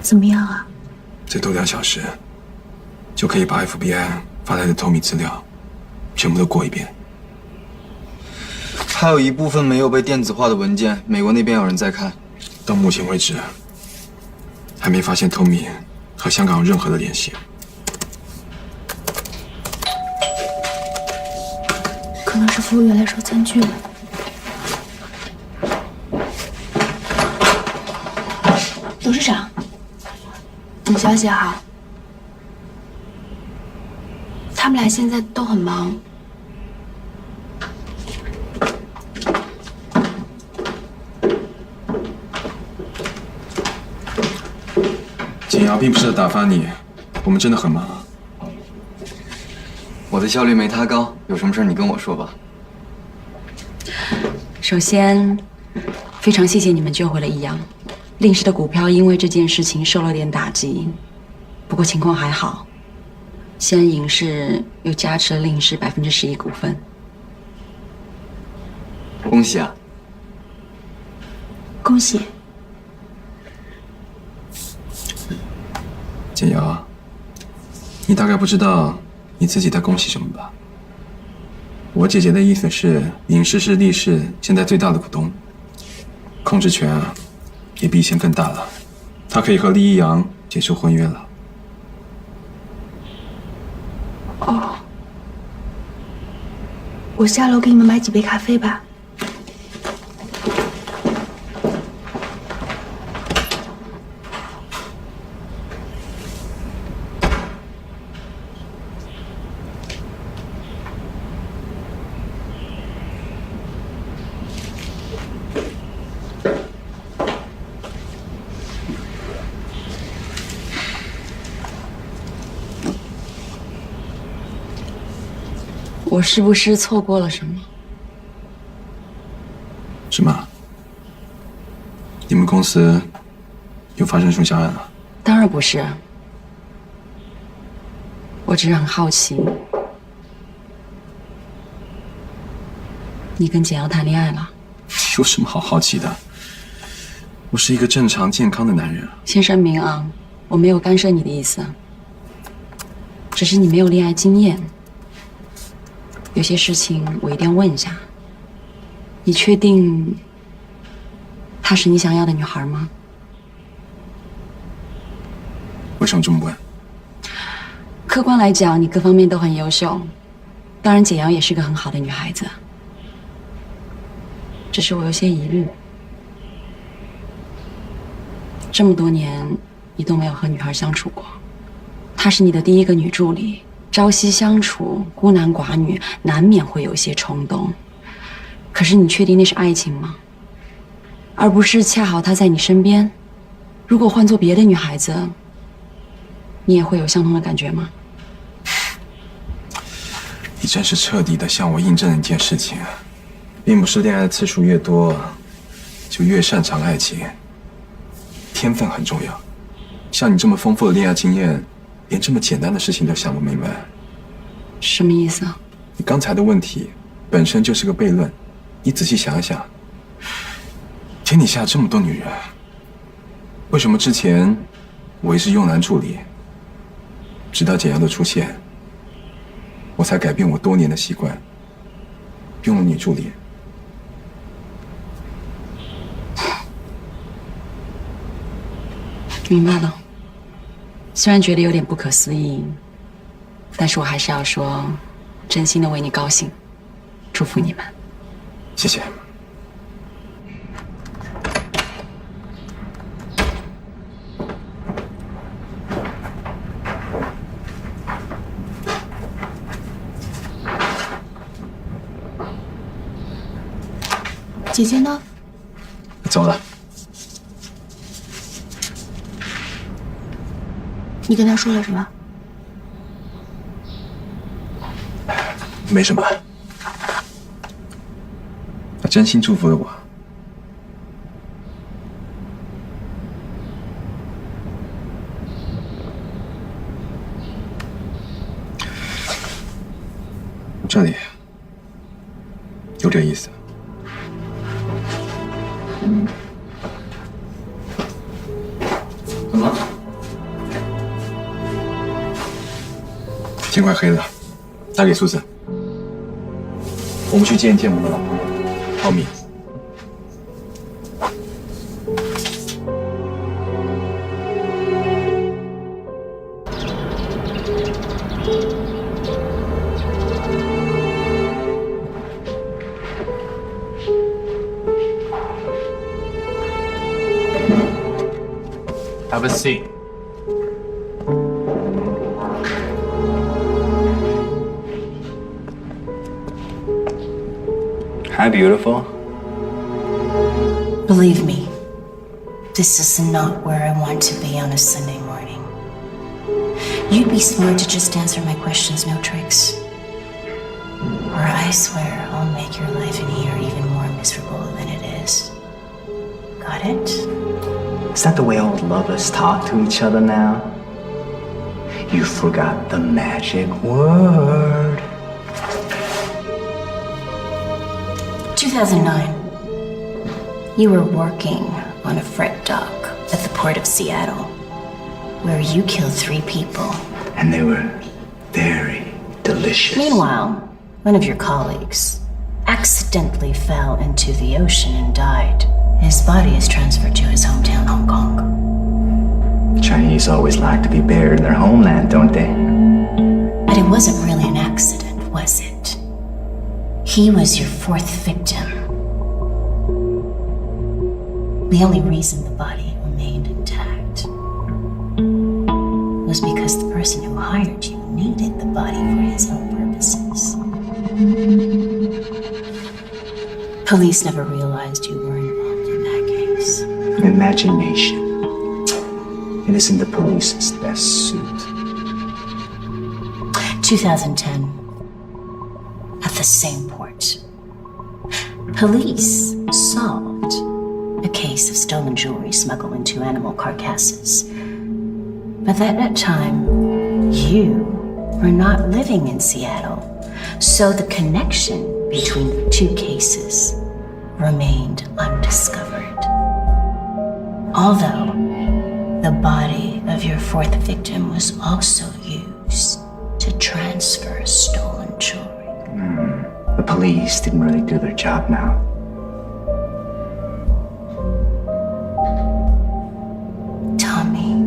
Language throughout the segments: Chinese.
怎么样啊？再多2小时，就可以把 FBI 发来的透明资料全部都过一遍。还有一部分没有被电子化的文件，美国那边有人在看。到目前为止，还没发现透明和香港有任何的联系。可能是服务员来收餐具了。董事长，有消息哈，他们俩现在都很忙。简瑶并不是在打发你，我们真的很忙。我的效率没他高，有什么事你跟我说吧。首先，非常谢谢你们救回了易阳。令氏的股票因为这件事情受了点打击，不过情况还好。现在尹氏又加持了令氏11%股份。恭喜啊！恭喜！简瑶，你大概不知道你自己在恭喜什么吧？我姐姐的意思是，尹氏是厉氏现在最大的股东，控制权也比以前更大了，她可以和厉一阳结束婚约了。哦，我下楼给你们买几杯咖啡吧。我是不是错过了什么？是吗？你们公司又发生凶杀案了？当然不是，我只是很好奇，你跟简瑶谈恋爱了？有什么好好奇的？我是一个正常健康的男人。先声明啊，我没有干涉你的意思，只是你没有恋爱经验。有些事情我一定要问一下，你确定她是你想要的女孩吗？为什么这么问？客观来讲，你各方面都很优秀，当然简瑶也是个很好的女孩子，只是我有些疑虑。这么多年，你都没有和女孩相处过，她是你的第一个女助理。朝夕相处，孤男寡女，难免会有些冲动。可是你确定那是爱情吗？而不是恰好他在你身边。如果换做别的女孩子，你也会有相同的感觉吗？你真是彻底的向我印证了一件事情，并不是恋爱的次数越多，就越擅长爱情。天分很重要。像你这么丰富的恋爱经验，连这么简单的事情都想不明白，什么意思啊？你刚才的问题本身就是个悖论。你仔细想一想，天底下这么多女人，为什么之前我一直用男助理，直到简瑶的出现，我才改变我多年的习惯，用了女助理？明白了。虽然觉得有点不可思议，但是我还是要说，真心的为你高兴，祝福你们。谢谢。姐姐呢？走了。你跟她说了什么？没什么。他真心祝福了我。这里有点意思。怎么了？天快黑了，打给苏子，我们去见建模的老朋友汤米。Have a seat. Hi, beautiful. Believe me, this is not where I want to be on a Sunday morning. You'd be smart to just answer my questions, no tricks. Or I swear I'll make your life in here even more miserable than it is. Got it? Is that the way old lovers talk to each other now? You forgot the magic word. 2009. You were working on a freight dock at the port of Seattle, where you killed 3 people. And they were very delicious. Meanwhile, one of your colleagues accidentally fell into the ocean and died. His body is transferred to his hometown, Hong Kong. Chinese always like to be buried in their homeland, don't they? But it wasn't really an accident, was it? He was your 4th victim. The only reason the body remained intact was because the person who hired you needed the body for his own purposes. Police never realized you were involved in that case. Imagination. It isn't the police's best suit. 2010. At the same port. Police solved a case of stolen jewelry smuggled into animal carcasses. But at that time, you were not living in Seattle, so the connection between the 2 cases remained undiscovered. Although the body of your 4th victim was also used to transfer stolen jewelry. The police didn't really do their job now. Tommy,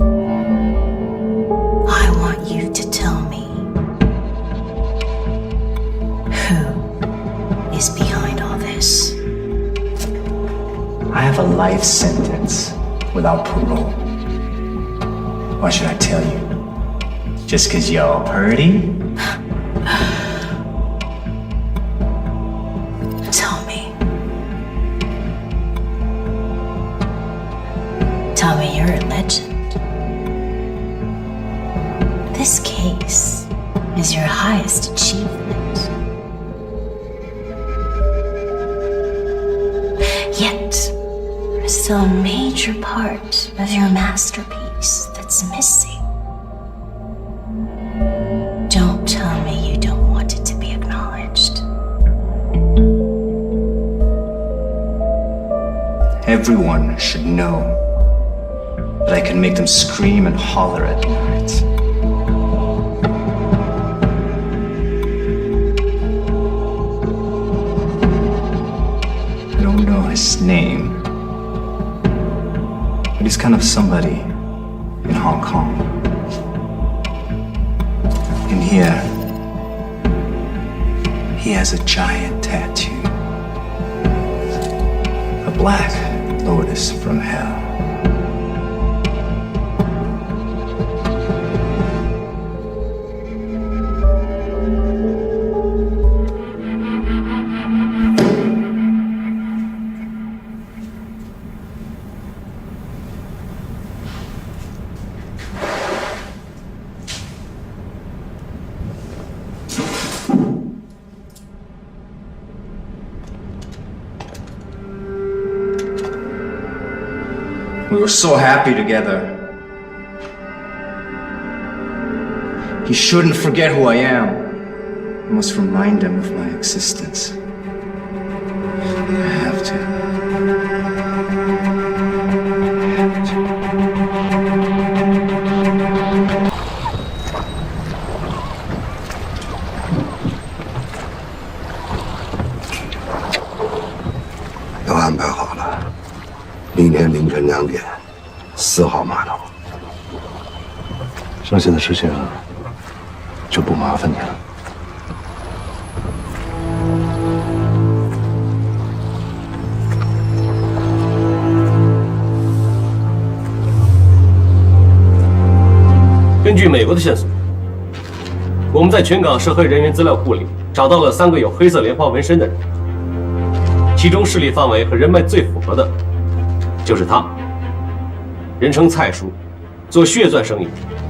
I want you to tell me who is behind all this. I have a life sentence without parole. Why should I tell you? Just 'cause you're pretty? Tommy, you're a legend. This case is your highest achievement. Yet, there's still a major part of your masterpiece that's missing. Don't tell me you don't want it to be acknowledged. Everyone should know that I can make them scream and holler at night. I don't know his name, but he's kind of somebody in Hong Kong. In here, he has a giant tattoo. A black lotus from hell. We were so happy together. He shouldn't forget who I am. I must remind him of my existence. I have to. 明天凌晨2点，4号码头。剩下的事情就不麻烦你了。根据美国的线索，我们在全港涉黑人员资料库里找到了3个有黑色莲花纹身的人，其中势力范围和人脉最符合的，就是他，人称蔡叔，做血钻生意，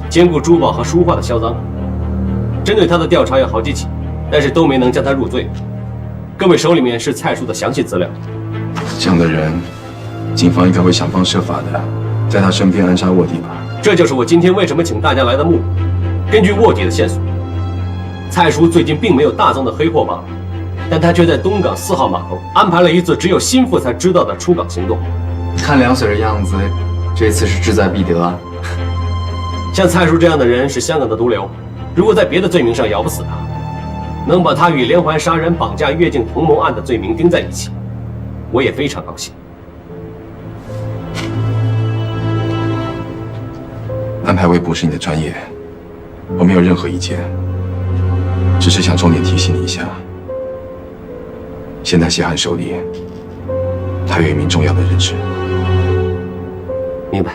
兼顾珠宝和书画的销赃。针对他的调查有好几起，但是都没能将他入罪。各位手里面是蔡叔的详细资料。这样的人，警方应该会想方设法的在他身边安插卧底吧。这就是我今天为什么请大家来的目的。根据卧底的线索，蔡叔最近并没有大宗的黑货吧，但他却在东港4号码头安排了一次只有心腹才知道的出港行动。看梁 Sir 的样子，这次是志在必得啊。像蔡叔这样的人是香港的毒瘤，如果在别的罪名上咬不死他，能把他与连环杀人、绑架、越境同谋案的罪名钉在一起，我也非常高兴。安排位不是你的专业，我没有任何意见，只是想重点提醒你一下，现在谢汉手里还有一名重要的人质。明白。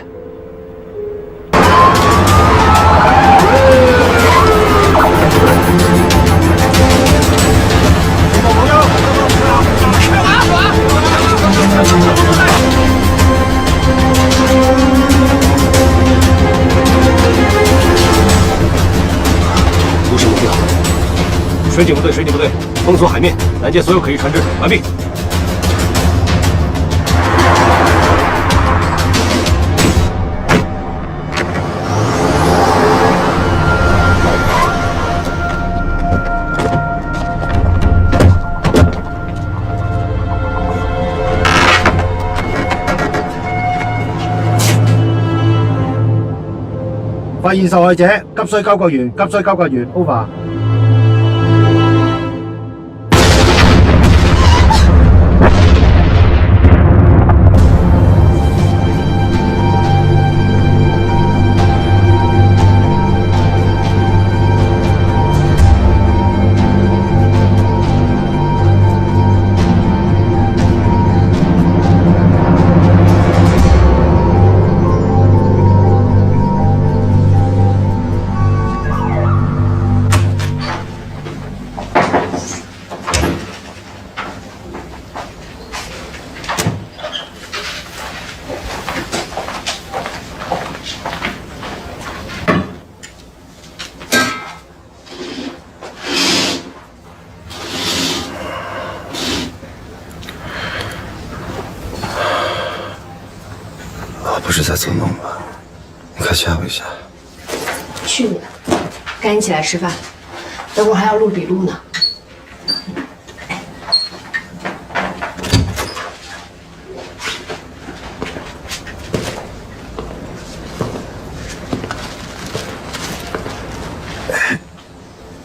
无视目标。水警部队，封锁海面，拦截所有可疑船只，完毕。發現受害者，急需交割員，over。不是在做梦吧？你快吓我一下！去你的！赶紧起来吃饭，等会儿还要录笔录呢。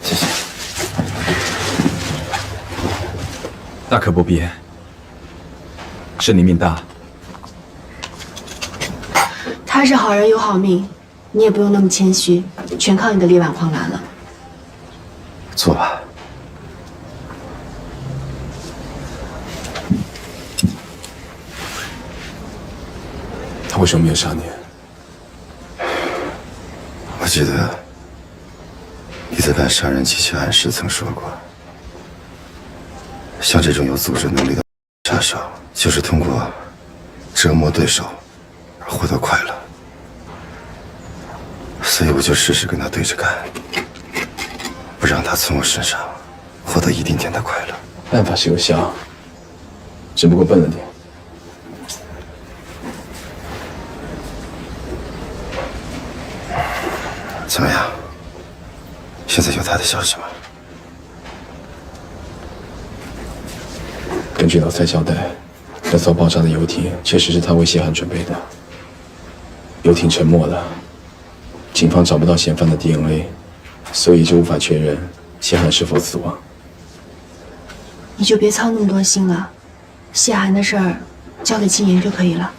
谢谢。大可不必，是你命大。他是好人有好命，你也不用那么谦虚，全靠你的力挽狂澜了。坐吧。他为什么没有杀你？我记得你在办杀人机器案时曾说过，像这种有组织能力的杀手，就是通过折磨对手而获得快乐。所以我就试试跟他对着干，不让他从我身上获得一丁点的快乐。办法是有效，只不过笨了点。怎么样？现在有他的消息吗？根据老蔡交代，那艘爆炸的游艇确实是他为谢汉准备的。游艇沉没了，警方找不到嫌犯的 DNA， 所以就无法确认谢汉是否死亡。你就别操那么多心了，谢涵的事儿交给金妍就可以了。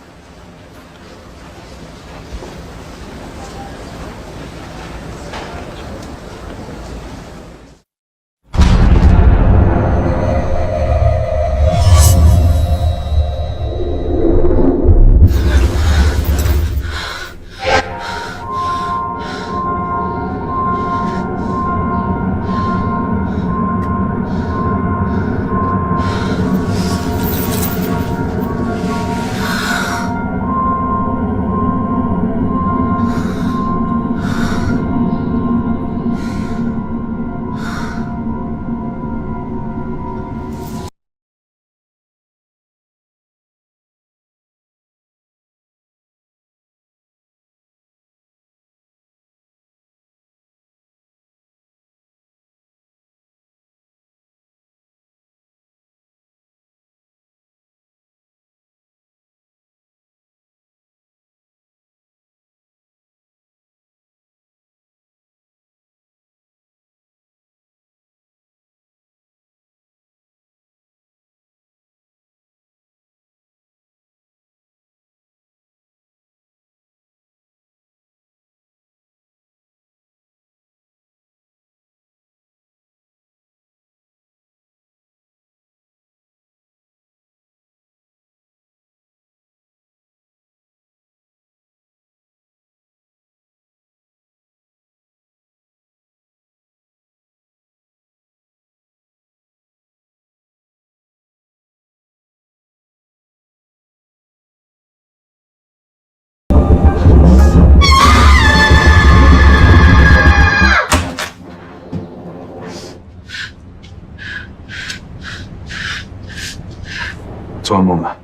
做噩梦了？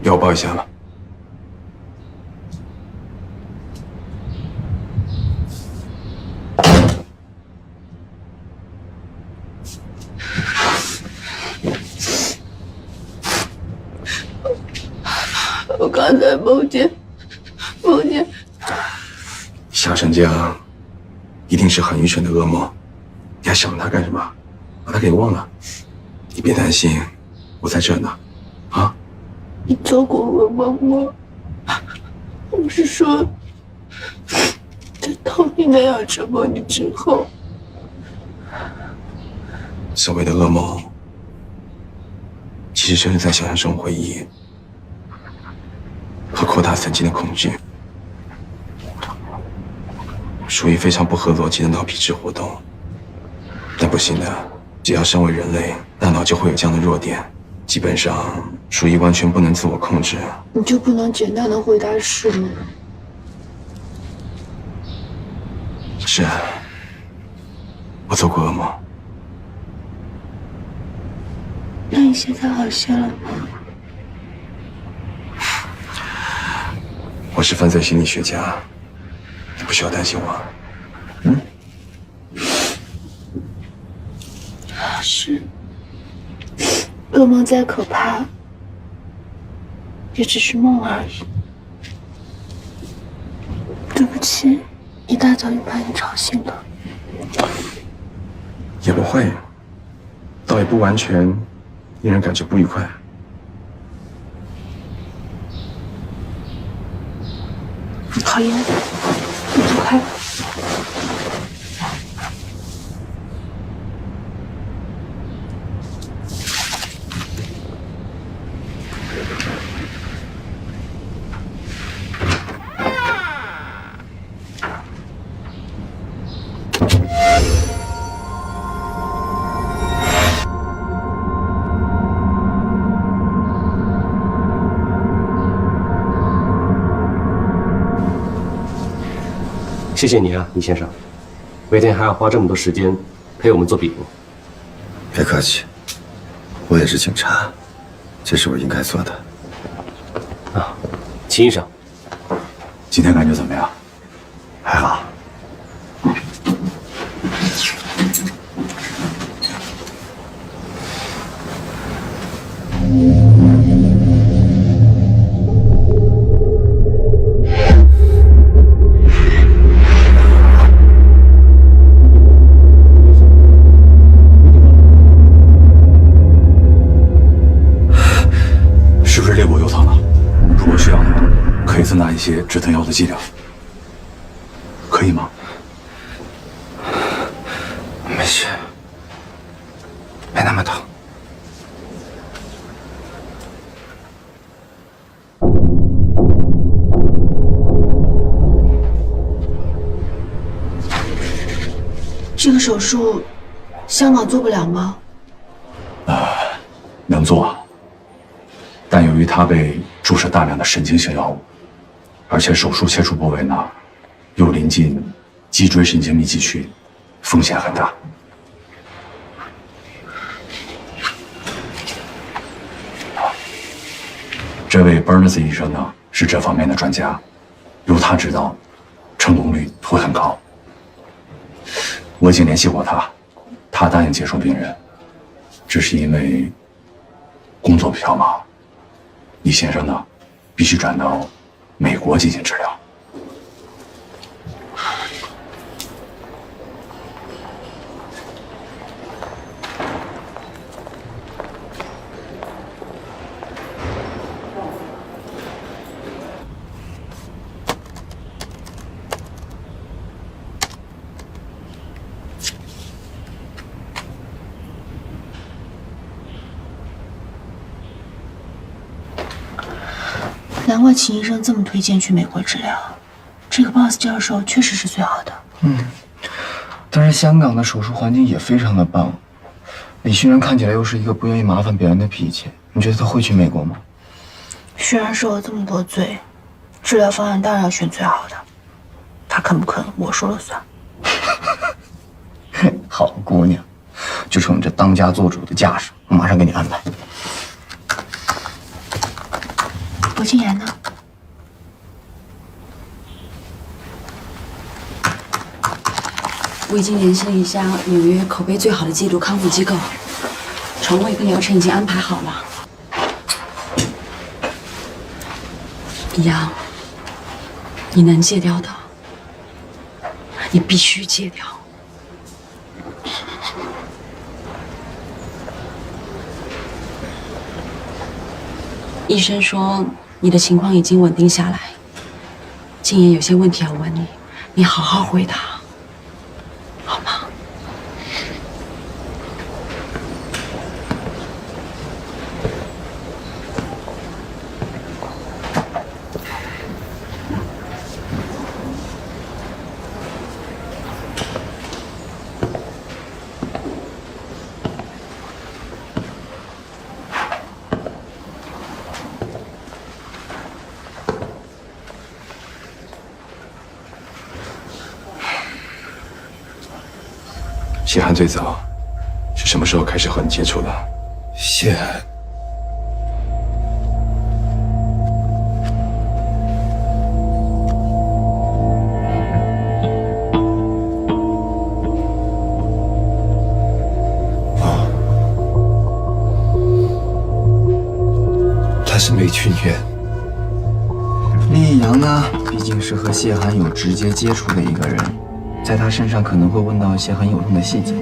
要我抱一下吗？我刚才梦见，夏晨江一定是很愚蠢的噩梦，你还想他干什么？把他给忘了。你别担心，我在这呢，啊？你做过噩梦吗？我是说，在头你那样折磨你之后，所谓的噩梦，其实就是在想象中回忆和扩大曾经的恐惧，属于非常不合逻辑的脑皮质活动。但不行的，只要身为人类，大脑就会有这样的弱点，基本上属于完全不能自我控制。你就不能简单的回答是吗？是啊，我做过噩梦。那你现在好些了吗？我是犯罪心理学家，你不需要担心我。是，噩梦再可怕，也只是梦而已。对不起，一大早就把你吵醒了。也不会，倒也不完全令人感觉不愉快。讨厌，你走开。谢谢你啊，李先生，每天还要花这么多时间陪我们做笔录。别客气，我也是警察，这是我应该做的。啊，秦医生，今天感觉怎么样？还好。是不是裂过有疼了？如果需要的话，可以增大一些止疼药的剂量，可以吗？没事，没那么疼。这个手术，香港做不了吗？能做，但由于他被注射大量的神经性药物，而且手术切除部位呢又临近脊椎神经密集区，风险很大。这位 Burns 医生呢是这方面的专家，由他指导，成功率会很高。我已经联系过他，他答应接受病人，只是因为工作比较忙，李先生呢必须转到美国进行治疗。难怪秦医生这么推荐去美国治疗，这个 Boss 教授确实是最好的。但是香港的手术环境也非常的棒。李勋然看起来又是一个不愿意麻烦别人的脾气，你觉得他会去美国吗？虽然受了这么多罪，治疗方案当然要选最好的。他肯不肯，我说了算。好姑娘，就冲你这当家做主的架势，我马上给你安排。薄敬言呢？我已经联系了一下纽约口碑最好的戒毒康复机构，床位跟疗程已经安排好了。一样，你能戒掉的，你必须戒掉。医生说你的情况已经稳定下来，敬言有些问题要问你，你好好回答，好吗？谢涵最早是什么时候开始和你接触的？谢涵，她是美军员。厉以阳呢，毕竟是和谢涵有直接接触的一个人，在他身上可能会问到一些很有用的细节。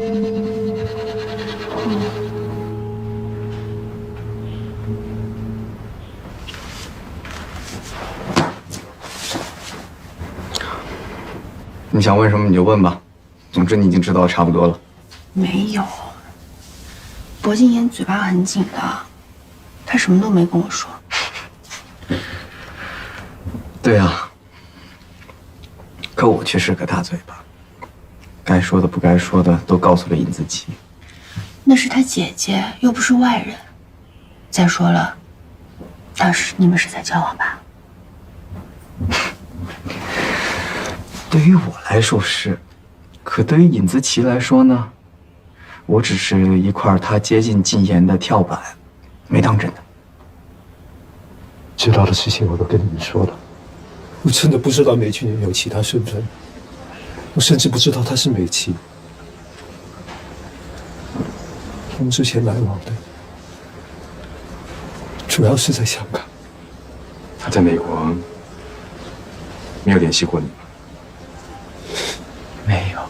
你想问什么你就问吧，总之你已经知道的差不多了。没有，薄敬言嘴巴很紧的，他什么都没跟我说。对啊，可我却是个大嘴巴，该说的不该说的都告诉了尹子琪。那是他姐姐，又不是外人。再说了，当时你们是在交往吧？对于我来说是，可对于尹子琪来说呢，我只是一块他接近禁言的跳板，没当真的。知道的事情我都跟你们说了，我真的不知道美军也有其他身份，我甚至不知道她是美琪。我们之前来往的，主要是在香港。他在美国没有联系过你吗？没有。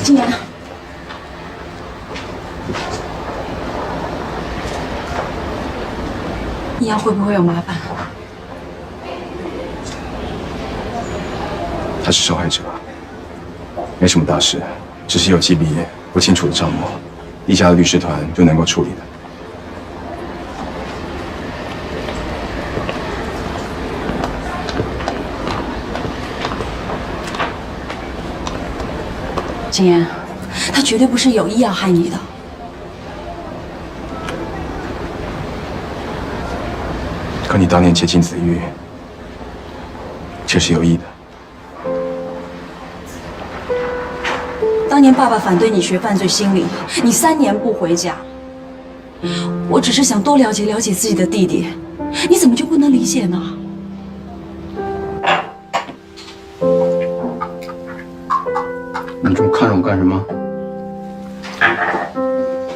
敬言，一阳会不会有麻烦？他是受害者，没什么大事，只是有几笔不清楚的账目，一家的律师团就能够处理的。敬言，他绝对不是有意要害你的。可你当年接近子玉，却是有意的。当年爸爸反对你学犯罪心理，你3年不回家。我只是想多了解了解自己的弟弟，你怎么就不能理解呢？你这么看着我干什么？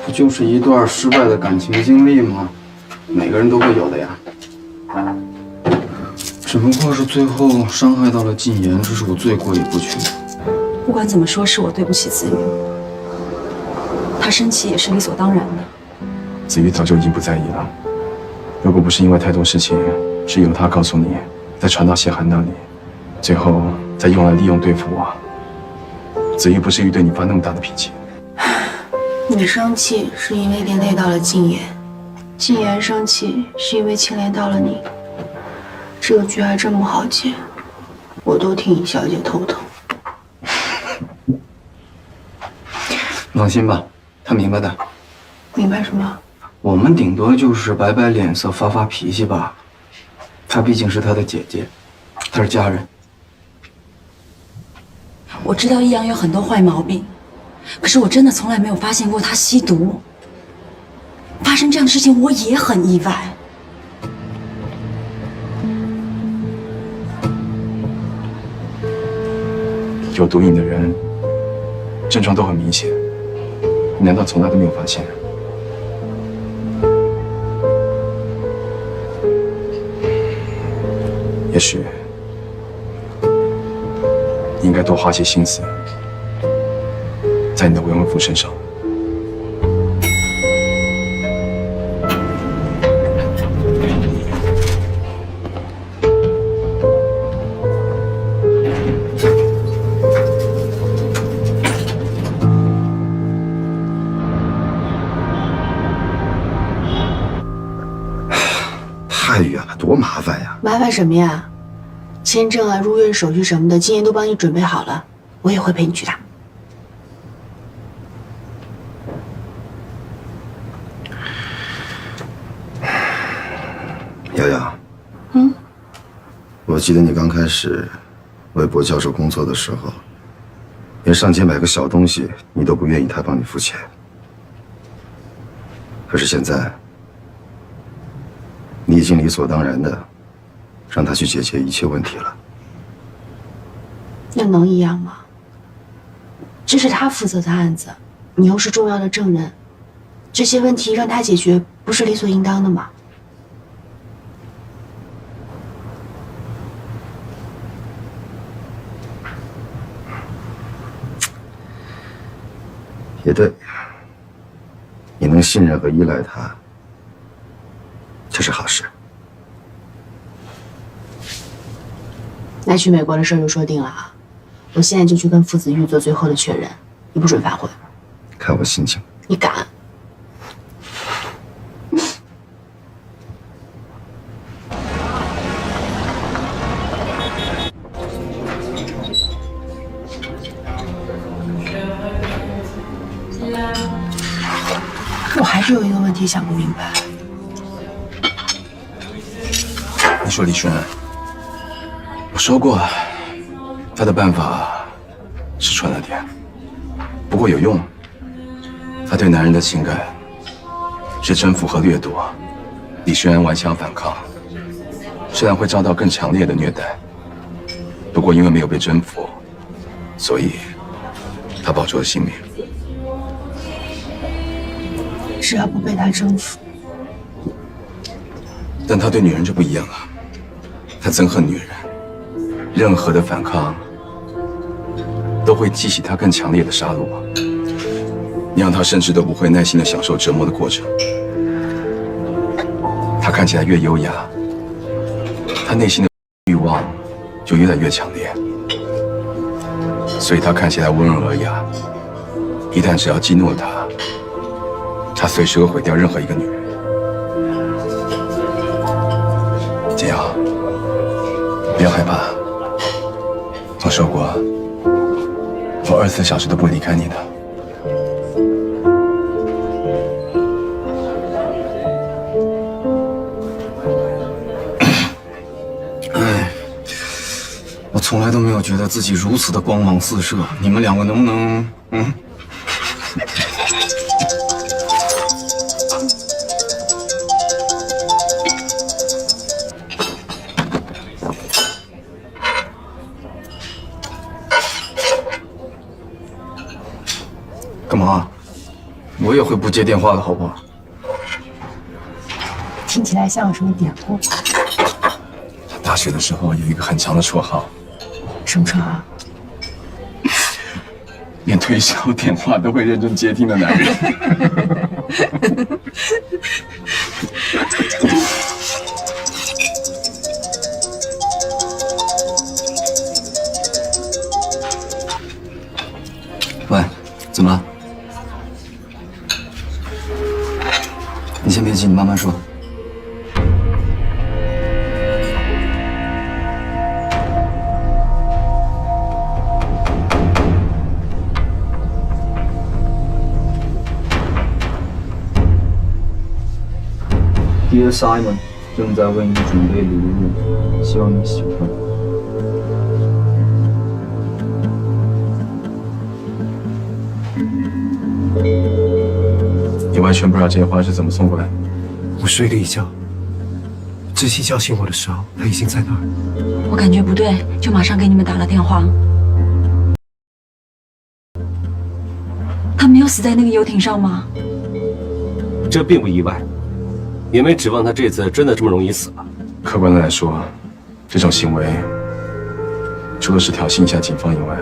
不就是一段失败的感情经历吗？每个人都会有的呀。只不过是最后伤害到了禁言，这是我最过意不去的。不管怎么说，是我对不起子玉，他生气也是理所当然的。子玉早就已经不在意了。如果不是因为太多事情是由他告诉你，再传到谢涵那里，最后再用来利用对付我，子玉不至于对你发那么大的脾气。你生气是因为连累到了敬言，敬言生气是因为牵连到了你。这个局还真不好解，我都替尹小姐头疼。你放心吧，他明白的。明白什么？我们顶多就是摆摆脸色、发发脾气吧。她毕竟是他的姐姐，她是家人。我知道易阳有很多坏毛病，可是我真的从来没有发现过他吸毒。发生这样的事情，我也很意外。有毒瘾的人，症状都很明显，你难道从来都没有发现？也许你应该多花些心思在你的未婚夫身上。太远了，多麻烦呀！麻烦什么呀？签证啊、入院手续什么的，今年都帮你准备好了，我也会陪你去的。瑶瑶，我记得你刚开始为博教授工作的时候，连上街买个小东西，你都不愿意他帮你付钱。可是现在，你已经理所当然的让他去解决一切问题了。那能一样吗？这是他负责的案子，你又是重要的证人，这些问题让他解决，不是理所应当的吗？也对，你能信任和依赖他，这是好事。那去美国的事就说定了啊！我现在就去跟傅子玉做最后的确认，你不准反悔。看我心情。你敢？我还是有一个问题想不明白。你说李轩，我说过，他的办法是蠢了点，不过有用。他对男人的情感是征服和掠夺，李轩顽强反抗，虽然会遭到更强烈的虐待，不过因为没有被征服，所以他保住了性命。只要不被他征服，但他对女人就不一样了，他憎恨女人，任何的反抗都会激起他更强烈的杀戮，让他甚至都不会耐心地享受折磨的过程。他看起来越优雅，他内心的欲望就越来越强烈，所以他看起来温柔而雅，一旦只要激怒了他随时会毁掉任何一个女人。简瑶，不要害怕，我说过，我24小时都不会离开你的。我从来都没有觉得自己如此的光芒四射。你们两个能不能，干嘛？我也会不接电话的，好不好？听起来像有什么典故？他大学的时候有一个很长的绰号，什么绰号？连推销电话都会认真接听的男人。喂，怎么了？你先别急，你慢慢说。Dear Simon， 正在为你准备礼物，希望你喜欢。你完全不知道这些花是怎么送过来的？我睡了一觉，志熙叫醒我的时候，他已经在那儿。我感觉不对，就马上给你们打了电话。他没有死在那个游艇上吗？这并不意外，也没指望他这次真的这么容易死吧。客观的来说，这种行为除了是挑衅一下警方以外，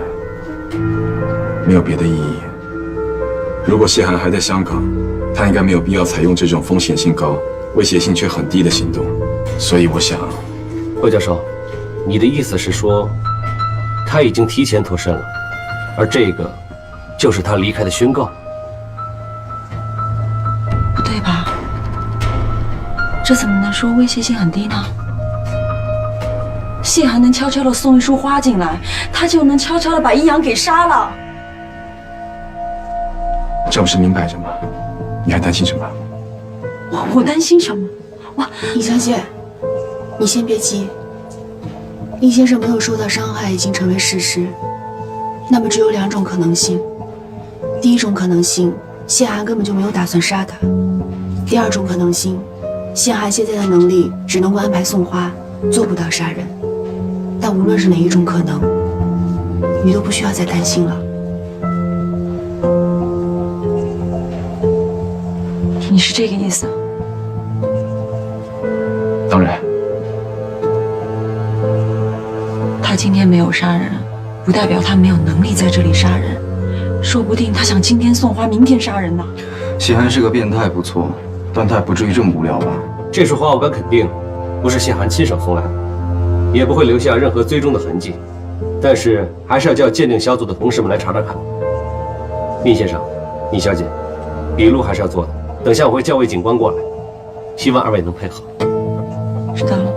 没有别的意义。如果谢涵还在香港，他应该没有必要采用这种风险性高、威胁性却很低的行动。所以我想，魏教授，你的意思是说，他已经提前脱身了，而这个就是他离开的宣告？不对吧？这怎么能说威胁性很低呢？谢涵能悄悄地送一束花进来，他就能悄悄地把易阳给杀了。这不是明摆着吗？你还担心什么？我担心什么？李小姐，你先别急。厉先生没有受到伤害已经成为事实，那么只有2种可能性。第一种可能性，谢涵根本就没有打算杀他；第二种可能性，谢涵现在的能力只能够安排送花，做不到杀人。但无论是哪一种可能，你都不需要再担心了。你是这个意思？当然。他今天没有杀人，不代表他没有能力在这里杀人，说不定他想今天送花，明天杀人呢。谢涵是个变态，不错，但他也不至于这么无聊吧？这束花我敢肯定，不是谢涵亲手送来的，也不会留下任何追踪的痕迹。但是还是要叫鉴定小组的同事们来查查看。厉先生，厉小姐，笔录还是要做的。等下我会叫位警官过来，希望2位能配合。知道了。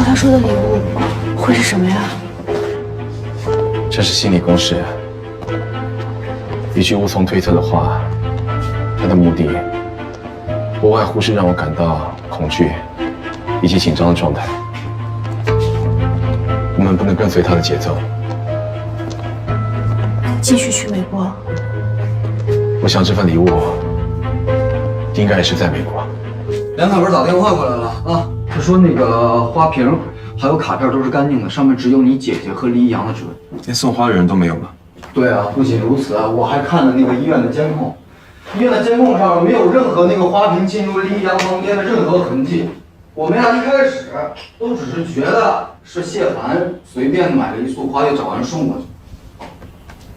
他说的礼物会是什么呀？这是心理公式。一句无从推测的话，它的目的不外乎是让我感到恐惧以及紧张的状态。我们不能跟随他的节奏。继续去美国。我想这份礼物应该也是在美国。梁凯文打电话过来了啊，他说那个花瓶还有卡片都是干净的，上面只有你姐姐和黎阳的指纹。连送花的人都没有吗？对啊，不仅如此啊，我还看了那个医院的监控，医院的监控上没有任何那个花瓶进入黎阳房间的任何痕迹。我们俩一开始都只是觉得是谢涵随便买了一束花就找人送过去，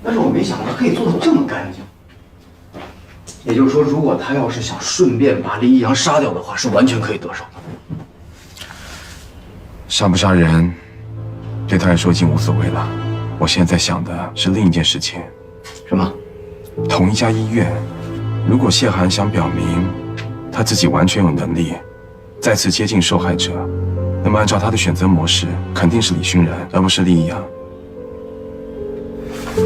但是我没想到可以做到这么干净。也就是说，如果他要是想顺便把黎阳杀掉的话，是完全可以得手的。杀不杀人，对他来说已经无所谓了。我现在想的是另一件事情。什么？同一家医院，如果谢涵想表明他自己完全有能力再次接近受害者，那么按照他的选择模式，肯定是李勋然，而不是厉阳。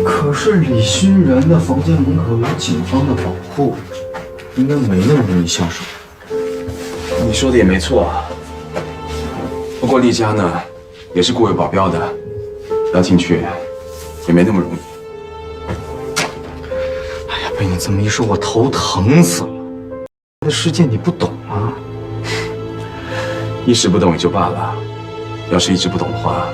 可是李勋然的房间门口有警方的保护，应该没那么容易下手。你说的也没错啊。不过厉家呢，也是雇有保镖的，要进去也没那么容易。哎呀，被你这么一说，我头疼死了。这世界你不懂啊。一时不懂也就罢了，要是一直不懂的话，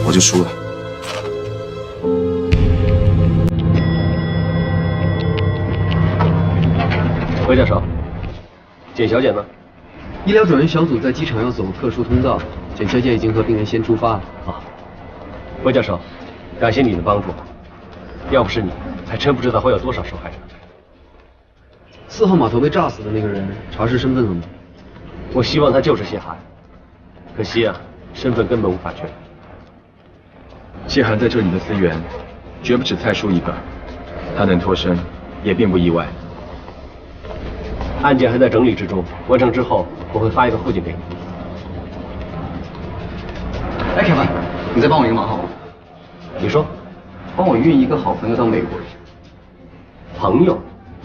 我就输了。魏教授，简小姐呢？医疗转运小组在机场要走特殊通道，简小姐已经和病人先出发了。好，魏教授，感谢你的帮助，要不是你，还真不知道会有多少受害者。4号码头被炸死的那个人查实身份了吗？我希望他就是谢寒，可惜啊，身份根本无法确认。谢寒在这里的资源，绝不止蔡叔一个，他能脱身，也并不意外。案件还在整理之中，完成之后我会发一个附件给你。哎，凯文，你再帮我一个忙好吗？你说，帮我运一个好朋友到美国。朋友，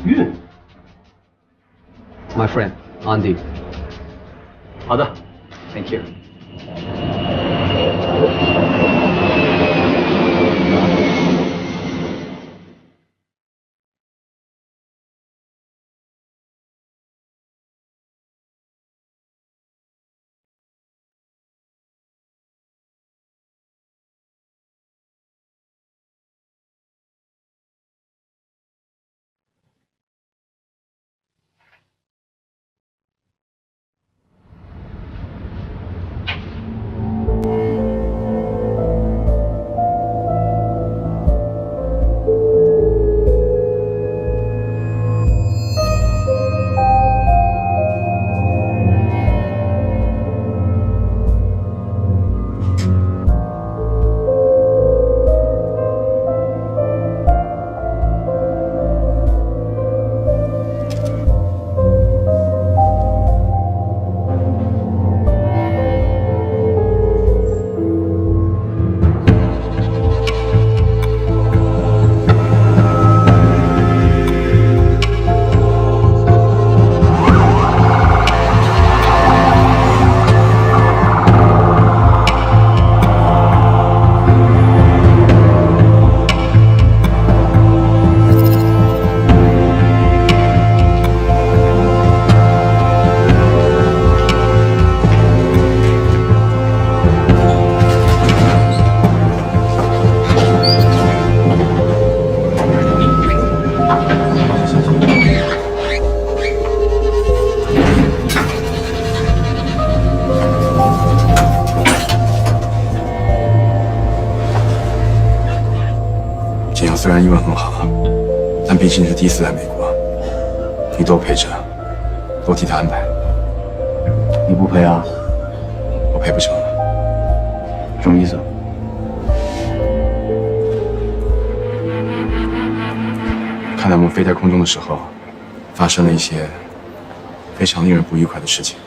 运。My friend, Andy。好的 ，Thank you。虽然英文很好，但毕竟是第一次来美国，你多陪着，多替他安排。你不陪啊？我陪不成了。什么意思？看到我们飞在空中的时候，发生了一些非常令人不愉快的事情。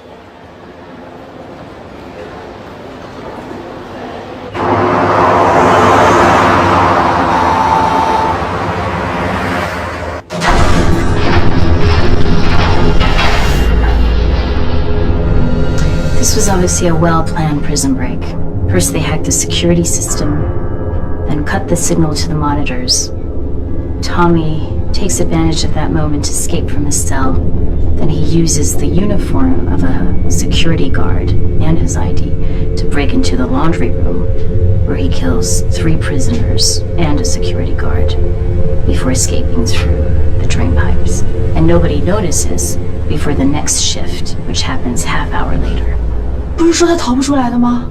This was obviously a well-planned prison break. First they hacked the security system, then cut the signal to the monitors. Tommy takes advantage of that moment to escape from his cell. Then he uses the uniform of a security guard and his ID to break into the laundry room, where he kills 3 prisoners and a security guard before escaping through the drain pipes. And nobody notices before the next shift, which happens half-hour later. 不是说他逃不出来的吗？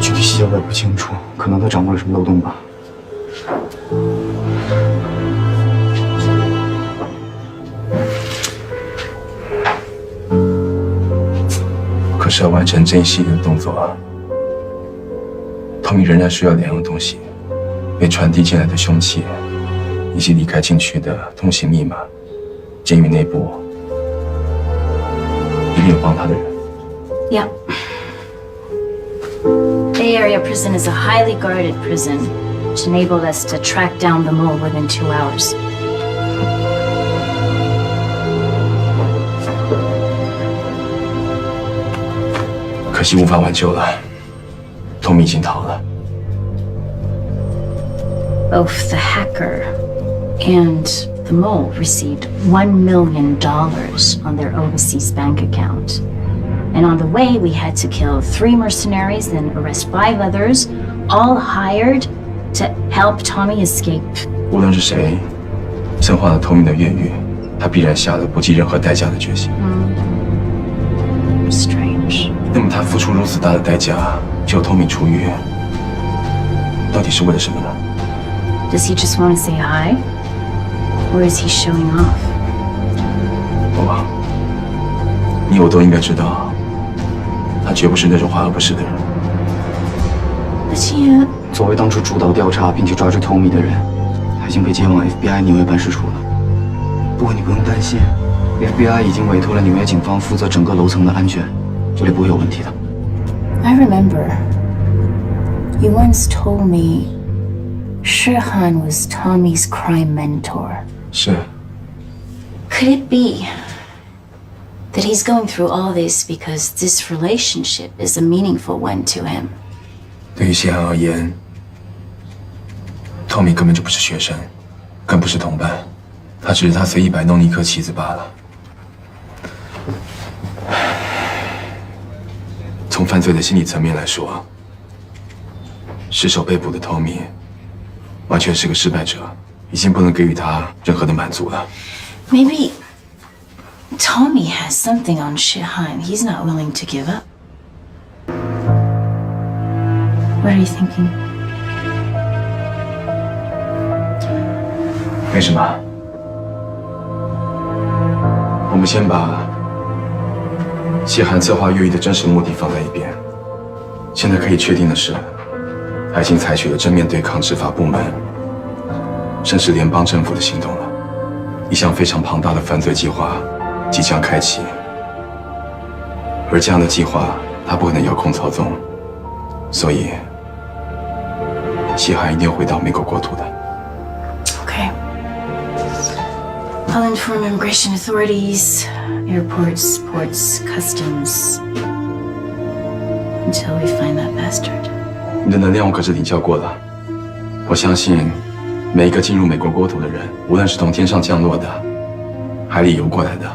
具体细节我也不清楚，可能他掌握了什么漏洞吧。可是要完成这一系列的动作，Tommy仍然需要2样东西：被传递进来的凶器，以及离开禁区的通行密码。监狱内部一定有帮他的人。Yeah. Bay Area Prison is a highly guarded prison, which enabled us to track down the mole within 2 hours. K惜可惜无法挽救了。Tommy已经逃了。Both the hacker and the mole received $1 million on their overseas bank account. And on the way, we had to kill 3 mercenaries and arrest 5 others, all hired to help Tommy escape. 无论是谁策划了 Tommy 的越狱，他必然下了不计任何代价的决心。Strange. 那么他付出如此大的代价救 Tommy 出狱，到底是为了什么呢？ Does he just want to say hi? Or is he showing off? 我，你我都应该知道，他绝不是那种华而不实的人。But he, 作为当初主导调查并且抓住 Tommy 的人，他已经被接往 FBI 纽约办事处了。不过你不用担心 ，FBI 已经委托了纽约警方负责整个楼层的安全，这里不会有问题的。I remember you once told me Shihan was Tommy's crime mentor. 是， Could it be that he's going through all this because this relationship is a meaningful one to him? 对于谢涵而言，Tommy 根本就不是学生，更不是同伴，他只是他随意摆弄的一颗棋子罢了。从犯罪的心理层面来说，失手被捕的 Tommy 完全是个失败者，已经不能给予他任何的满足了。Maybe Tommy has something on Shihan he's not willing to give up. What are you thinking? 没什么，我们先把谢涵策划越狱的真实目的放在一边。现在可以确定的是，他已经采取了正面对抗执法部门，甚至联邦政府的行动了。一项非常庞大的犯罪计划即将开启，而这样的计划他不可能遥控操纵，所以谢涵一定会到美国国土的。Okay. I'll inform immigration authorities, airports, ports, customs, until we find that bastard. 你的能量我可是领教过了，我相信每一个进入美国国土的人，无论是从天上降落的、海里游过来的，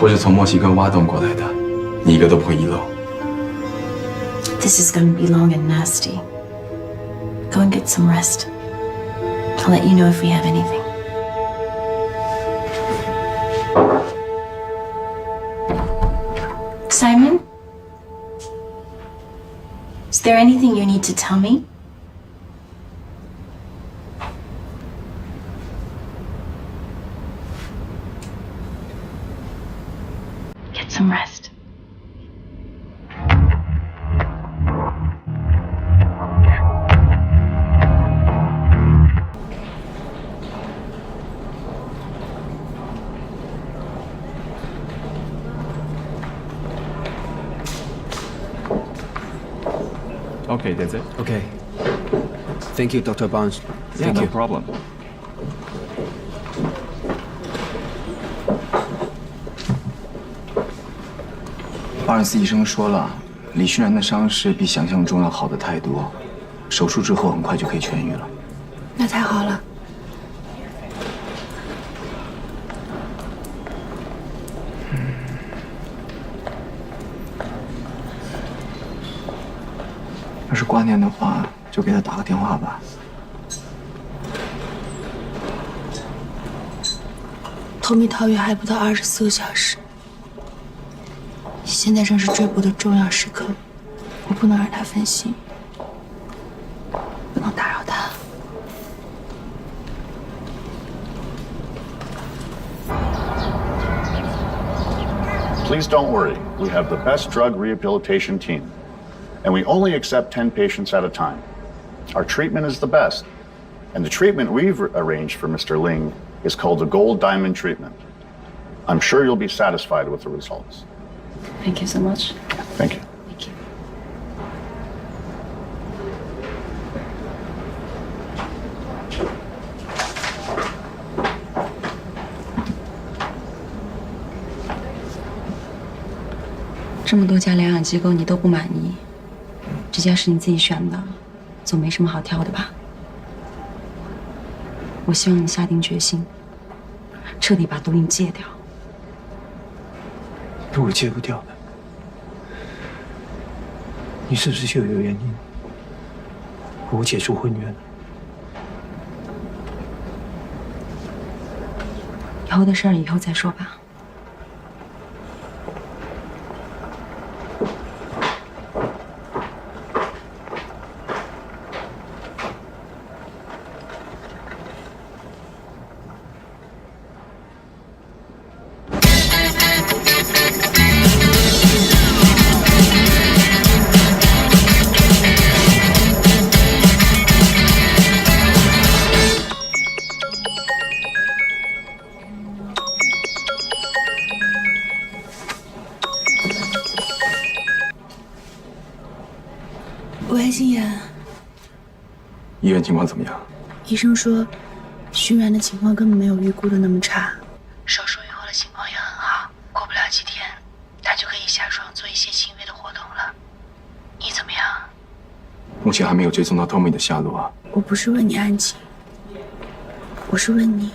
或是从墨西哥挖洞过来的，你一个都不会遗漏。This is going to be long and nasty. Go and get some rest. I'll let you know if we have anything. Simon? Is there anything you need to tell me? Get some rest. Okay, that's it. Okay. Thank you, Dr. Barnes. Yeah, Thank no you. problem. 巴尔斯医生说了，李旭然的伤势比想象中要好得太多，手术之后很快就可以痊愈了。那太好了。要是挂念的话，就给他打个电话吧。托米逃狱还不到24个小时，现在正是追捕的重要时刻，我不能让他分心，不能打扰他。Please don't worry. We have the best drug rehabilitation team, and we only accept 10 patients at a time. Our treatment is the best, and the treatment we've arranged for Mr. Ling is called the Gold Diamond Treatment. I'm sure you'll be satisfied with the results. Thank you so much. Thank you. Thank you. 这么多家疗养机构你都不满意，这家是你自己选的，总没什么好挑的吧？我希望你下定决心，彻底把毒瘾戒掉。如果戒不掉的，你是不是就有原因和我解除婚约？以后的事儿以后再说吧。还姓严。医院情况怎么样？医生说，徐软的情况根本没有预估的那么差，手术以后的情况也很好，过不了几天，他就可以下床做一些轻微的活动了。你怎么样？目前还没有追踪到 Tommy 的下落啊。我不是问你案情，我是问你，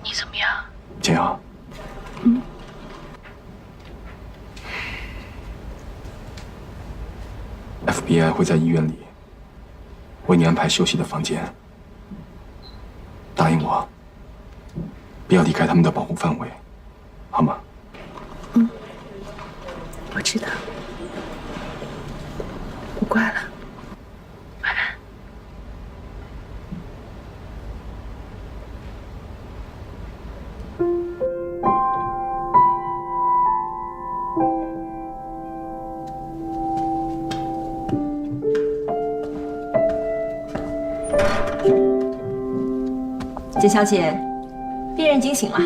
你怎么样？简阳。FBI 会在医院里为你安排休息的房间。答应我，不要离开他们的保护范围，好吗？我知道，我挂了，晚安。简小姐，病人惊醒了。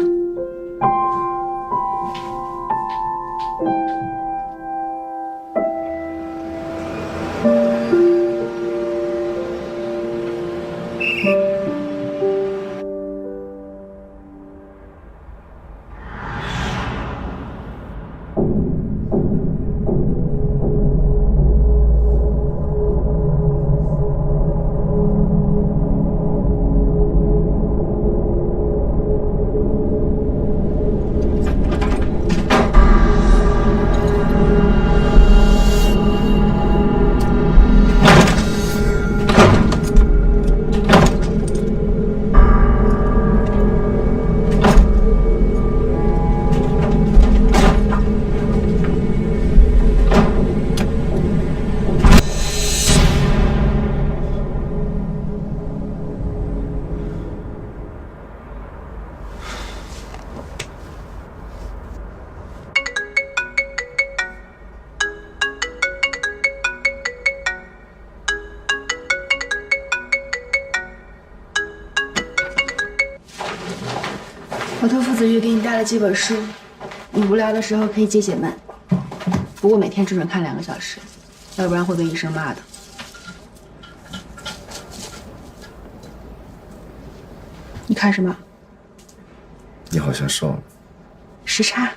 我托付子玉给你带了几本书，你无聊的时候可以解解闷。不过每天只准看2个小时，要不然会被医生骂的。你看什么？你好像瘦了。时差，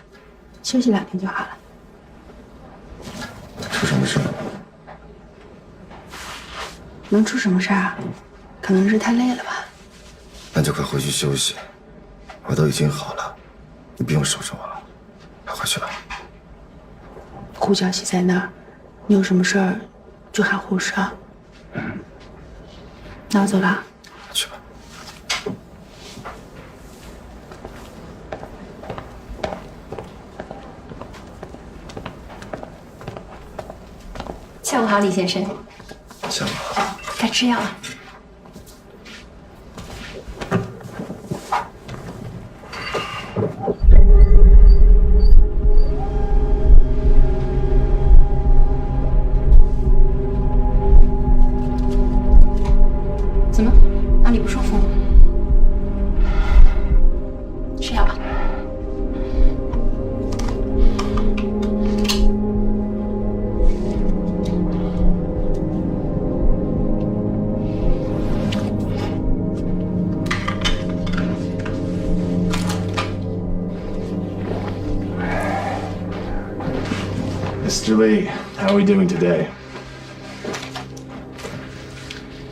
休息2天就好了。出什么事了？能出什么事啊？可能是太累了吧。那就快回去休息。我都已经好了，你不用守着我了，快回去吧。胡小喜在那儿，你有什么事儿就喊护士啊。那我走了。去吧。下午好，李先生。下午好。该吃药了。怎么？哪里不舒服？吃药吧。Mr. Lee, how are we doing today?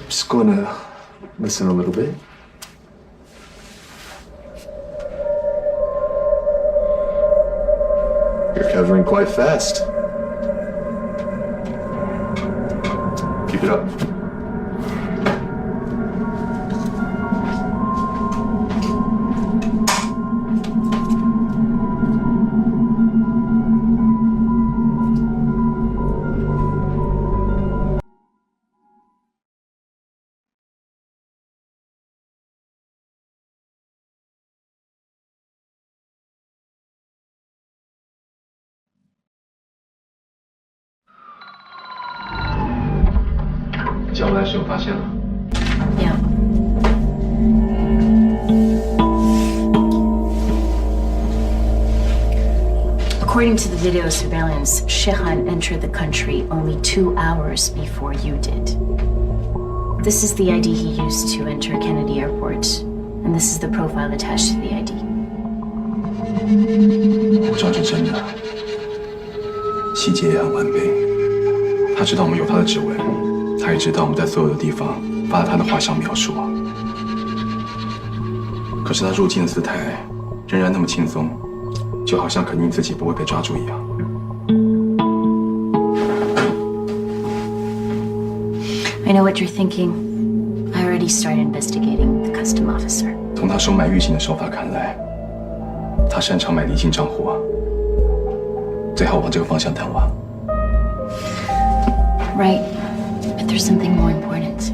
Just gonna listen a little bit. You're recovering quite fast. Keep it up.交来是有发现了。有。According to the video surveillance, Shehan entered the country only 2 hours before you did. This is the ID he used to enter Kennedy Airport, and this is the profile attached to the ID. 我知道是真的，细节也很完备。他知道我们有他的指纹，他也知道我们在所有的地方发了他的画像描述。可是他入境的姿态仍然那么轻松，就好像肯定自己不会被抓住一样。I know what you're thinking. I already started investigating the custom officer. 从他收买预警的手法看来，他擅长买离境账户啊，最好往这个方向探望。Right, but there's something more important.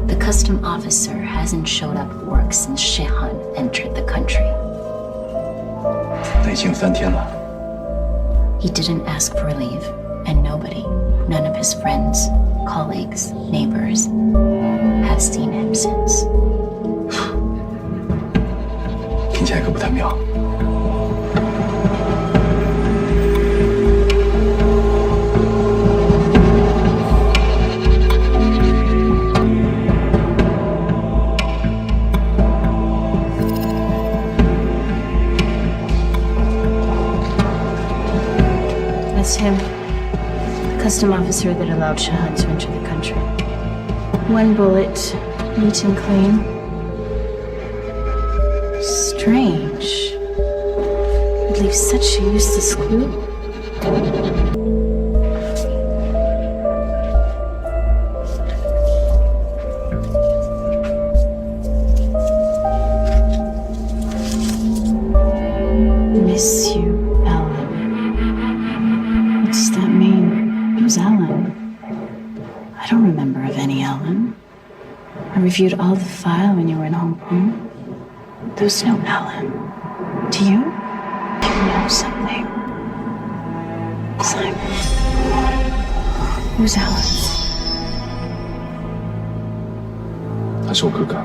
The custom officer hasn't showed up at work since Shehan entered the country. 那已经有3天了。He didn't ask for leave, and nobody, none of his friends, colleagues, neighbors, have seen him since. 听起来可不太妙。That's him. The custom officer that allowed Shehan to enter the country. 1 bullet, neat and clean. Strange. It leaves such a useless clue. Miss you, Ellen. What does that mean? Who's Ellen? I don't remember of any Ellen. I reviewed all the file when you were in Hong Kong. There's no Ellen. Do you? You know something. Simon. Who's Ellen? 他是我哥哥。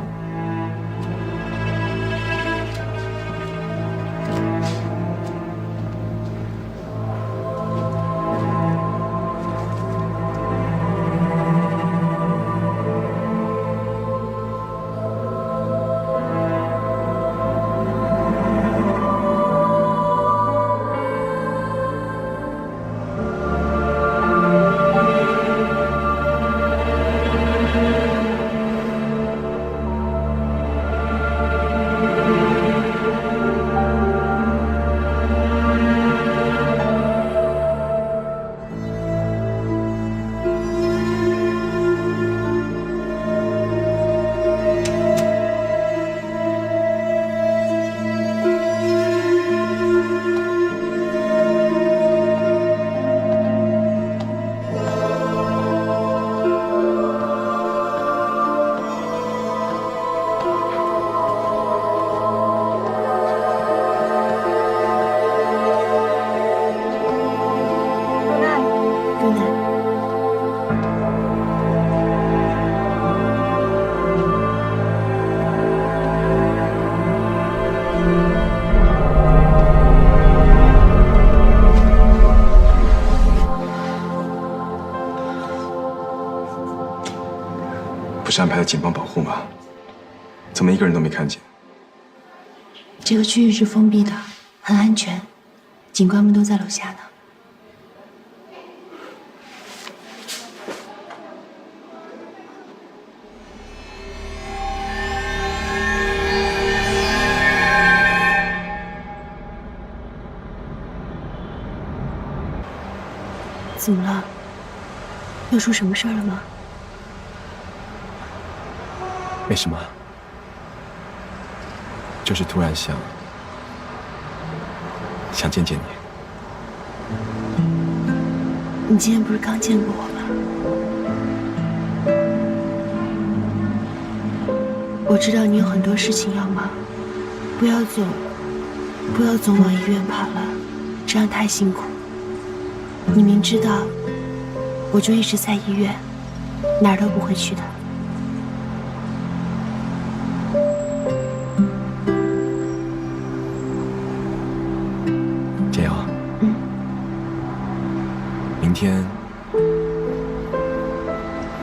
不是安排了警方保护吗？怎么一个人都没看见？这个区域是封闭的，很安全，警官们都在楼下呢。怎么了？又出什么事儿了吗？没什么，就是突然想见见你。你今天不是刚见过我吗？我知道你有很多事情要忙，不要总往医院跑了，这样太辛苦。你明知道，我就一直在医院，哪儿都不会去的。简瑶，嗯，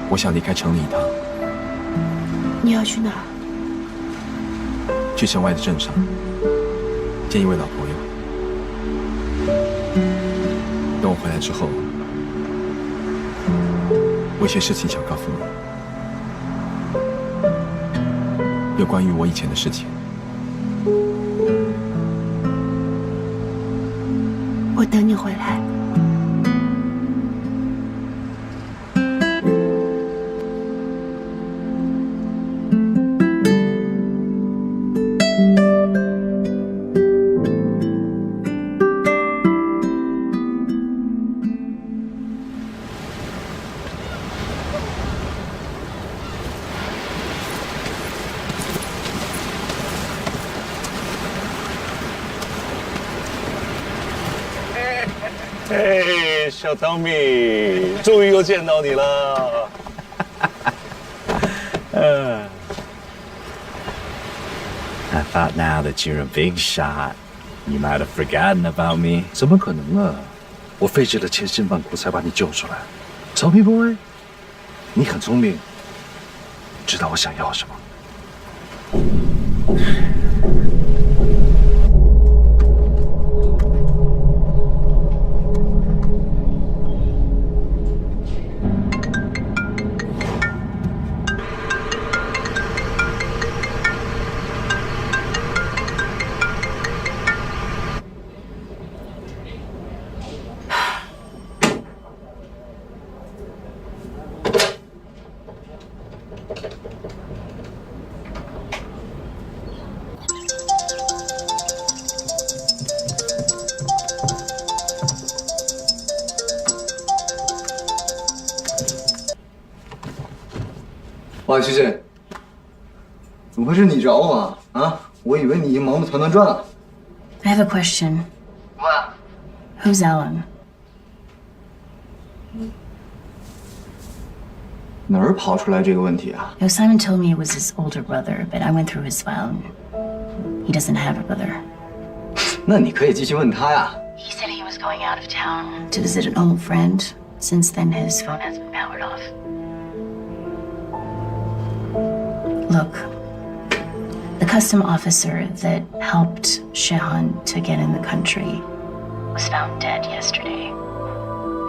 我想离开城里一趟，你要去哪儿？去城外的镇上见一位老朋友。等我回来之后，我有些事情想告诉你，有关于我以前的事情。我等你回来。嘿，小 Tommy， 终于又见到你了。I thought now that you're a big shot, you might have forgotten about me. 怎么可能啊！我费尽了千辛万苦才把你救出来。Tommy boy， 你很聪明，知道我想要什么。哇，徐姐，怎么会是你找我啊？啊，我以为你已经忙得团团转了。I have a question. What? Who's Alan? 哪儿跑出来这个问题啊？ No, Simon told me it was his older brother, but I went through his file. He doesn't have a brother. 那你可以继续问他呀。 He said he was going out of town to visit an old friend. Since then, his phone has been powered off. Look, the custom officer that helped Shehan to get in the country was found dead yesterday.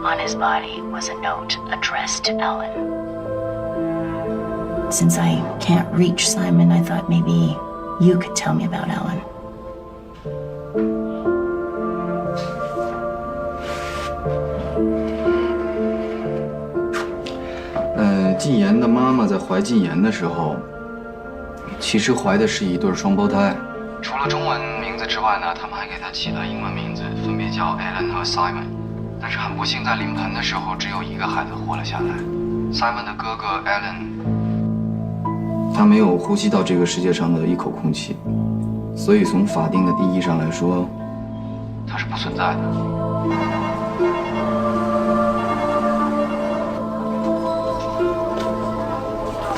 On his body was a note addressed to Ellen. Since I can't reach Simon, I thought maybe you could tell me about Ellen. 禁言的妈妈在怀禁言的时候，其实怀的是一对双胞胎。除了中文名字之外呢，他们还给他起了英文名字，分别叫 Alan 和 Simon。但是很不幸，在临盆的时候，只有一个孩子活了下来。Simon 的哥哥 Alan， 他没有呼吸到这个世界上的一口空气，所以从法定的意义上来说，他是不存在的。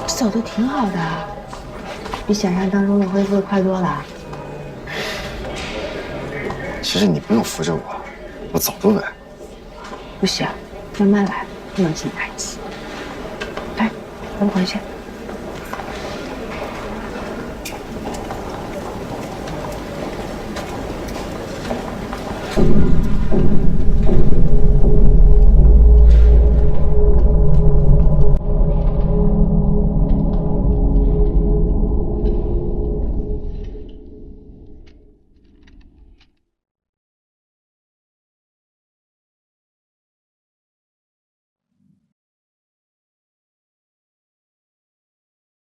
走的挺好的，比想象当中的恢复的快多了。其实你不用扶着我，我走路呗。不行，慢慢来，不能轻太急。来，我们回去。